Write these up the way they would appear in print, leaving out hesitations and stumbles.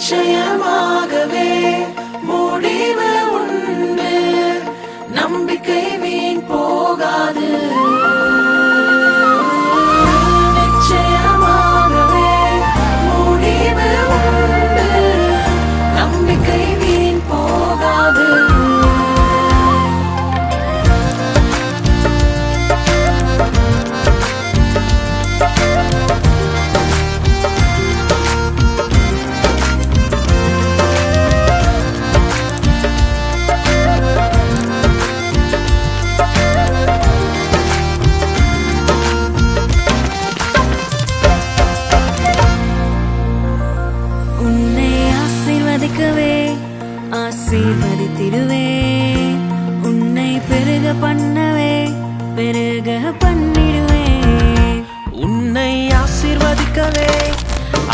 நிச்சயமாகவே முடிவு உண்டு, நம்பிக்கை வீண் போகாது. நிச்சயமாகவே முடிவு உண்டு, நம்பிக்கை வீண் போகாது. ஆசீர்வதித்திடுவே, உன்னை பெருக பண்ணவே பெருக பண்ணிடுவே. உன்னை ஆசீர்வதிக்கவே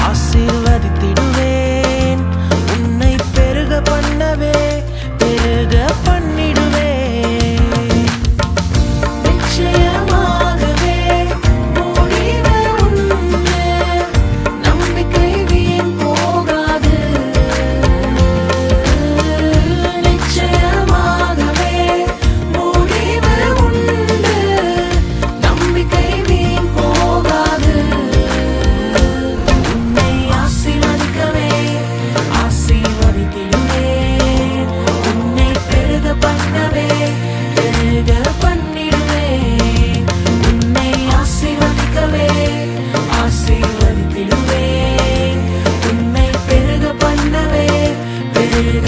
ஆசீர்வதித்திடுவேன், உன்னை பெருக பண்ணவே பெருக பண்ணிடுவேன். நிச்சயமாகவே முடிவு உண்டு, நம்பிக்கை வீண் போகாது. நிச்சயமாகவே முடிவு உண்டு, நம்பிக்கை வீண் போகாது. உன்னை ஆசீர்வதிக்கவே ஆசீர்வதித்திடுவேன், உன்னை பெருக பண்ணவே பெருக பண்ணிடுவேன். உன்னை ஆசீர்வதிக்கவே ஆசீர்வதித்திடுவேன், உன்னை பெருக பண்ணவே பெருக